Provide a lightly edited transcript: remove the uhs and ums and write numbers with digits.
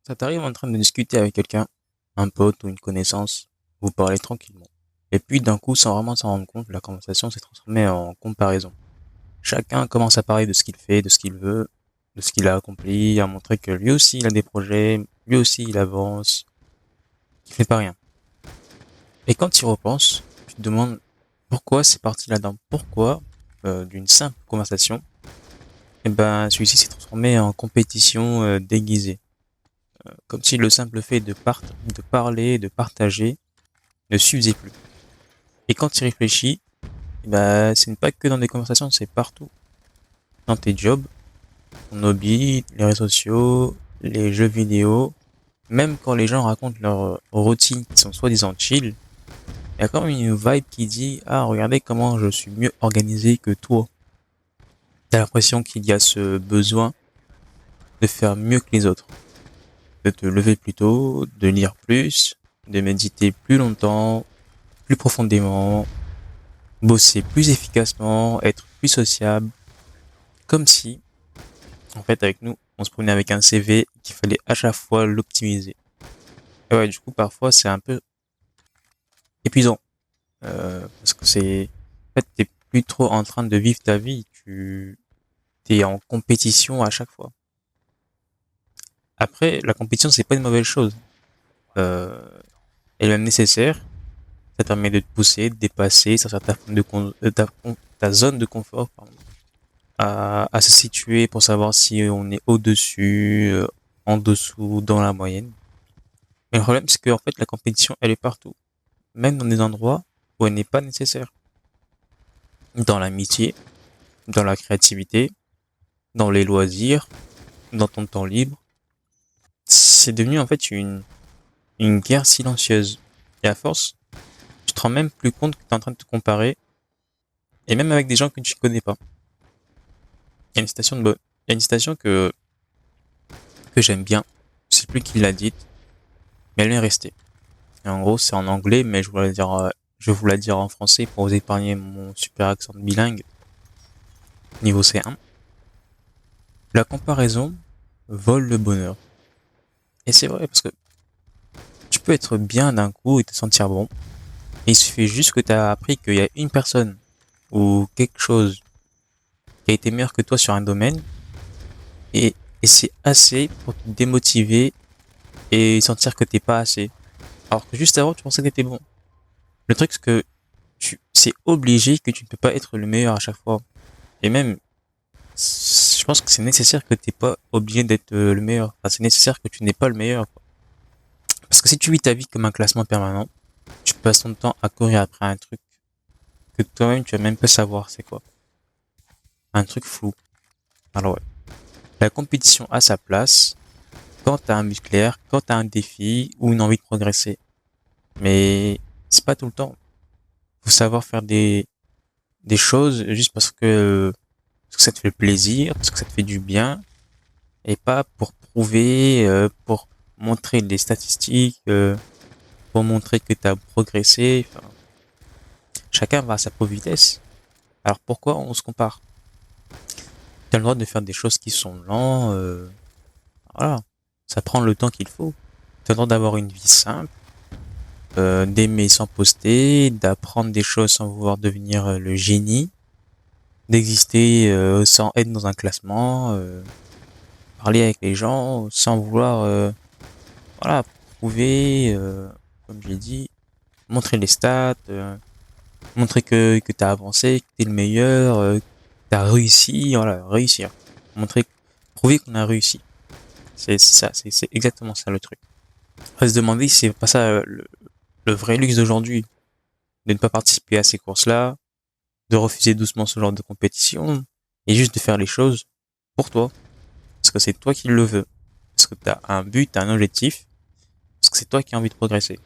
Ça t'arrive en train de discuter avec quelqu'un, un pote ou une connaissance, vous parlez tranquillement. Et puis d'un coup, sans vraiment s'en rendre compte, la conversation s'est transformée en comparaison. Chacun commence à parler de ce qu'il fait, de ce qu'il veut, de ce qu'il a accompli, à montrer que lui aussi il a des projets, lui aussi il avance, qu'il fait pas rien. Et quand tu y repenses, tu te demandes pourquoi c'est parti là-dedans, pourquoi d'une simple conversation, et ben celui-ci s'est transformé en compétition déguisée. Comme si le simple fait de parler, de partager, ne suffisait plus. Et quand tu y réfléchis, bah, ce n'est pas que dans des conversations, c'est partout. Dans tes jobs, ton hobby, les réseaux sociaux, les jeux vidéo, même quand les gens racontent leurs routines qui sont soi-disant chill, il y a quand même une vibe qui dit, ah, regardez comment je suis mieux organisé que toi. T'as l'impression qu'il y a ce besoin de faire mieux que les autres, de te lever plus tôt, de lire plus, de méditer plus longtemps, plus profondément, bosser plus efficacement, être plus sociable, comme si, en fait, avec nous, on se promenait avec un CV qu'il fallait à chaque fois l'optimiser. Et ouais, du coup, parfois, c'est un peu épuisant, parce que en fait, t'es plus trop en train de vivre ta vie, tu t'es en compétition à chaque fois. Après, la compétition, c'est pas une mauvaise chose. Euh, Elle est même nécessaire. Ça te permet de te pousser, de dépasser, ça sert ta zone de confort, pardon, à se situer pour savoir si on est au-dessus, en dessous, dans la moyenne. Mais le problème, c'est qu'en fait, la compétition, elle est partout. Même dans des endroits où elle n'est pas nécessaire. Dans l'amitié, dans la créativité, dans les loisirs, dans ton temps libre. C'est devenu en fait une guerre silencieuse. Et à force, tu te rends même plus compte que tu es en train de te comparer, et même avec des gens que tu ne connais pas. Il y a une citation il y a une citation que j'aime bien. Je sais plus qui l'a dite, mais elle m'est restée. Et en gros, c'est en anglais, mais je vais vous la dire en français pour vous épargner mon super accent de bilingue, niveau C1. La comparaison vole le bonheur. Et c'est vrai, parce que tu peux être bien d'un coup et te sentir bon. Et il suffit juste que tu as appris qu'il y a une personne ou quelque chose qui a été meilleur que toi sur un domaine. Et c'est assez pour te démotiver et sentir que t'es pas assez. Alors que juste avant, tu pensais que t'étais bon. Le truc, c'est que c'est obligé que tu ne peux pas être le meilleur à chaque fois. Et même, je pense que c'est nécessaire que t'es pas obligé d'être le meilleur. Enfin, c'est nécessaire que tu n'es pas le meilleur, quoi. Parce que si tu vis ta vie comme un classement permanent, tu passes ton temps à courir après un truc que toi-même tu vas même pas savoir c'est quoi. Un truc flou. Alors ouais. La compétition a sa place quand t'as un but clair, quand t'as un défi ou une envie de progresser. Mais c'est pas tout le temps. Faut savoir faire des choses juste parce que ça te fait plaisir, parce que ça te fait du bien, et pas pour prouver, pour montrer des statistiques, pour montrer que tu as progressé. Enfin, chacun va à sa propre vitesse. Alors pourquoi on se compare? Tu as le droit de faire des choses qui sont lentes, voilà. Ça prend le temps qu'il faut. Tu as le droit d'avoir une vie simple, d'aimer sans poster, d'apprendre des choses sans vouloir devenir le génie, d'exister sans être dans un classement, parler avec les gens sans vouloir voilà, prouver, comme j'ai dit, montrer les stats, montrer que tu as avancé, que tu es le meilleur, que tu as réussi, voilà, réussir. Montrer, prouver qu'on a réussi. C'est ça, c'est exactement ça le truc. On va se demander si c'est pas ça le vrai luxe d'aujourd'hui, de ne pas participer à ces courses-là, de refuser doucement ce genre de compétition, et juste de faire les choses pour toi. Parce que c'est toi qui le veux. Parce que tu as un but, t'as un objectif, parce que c'est toi qui as envie de progresser.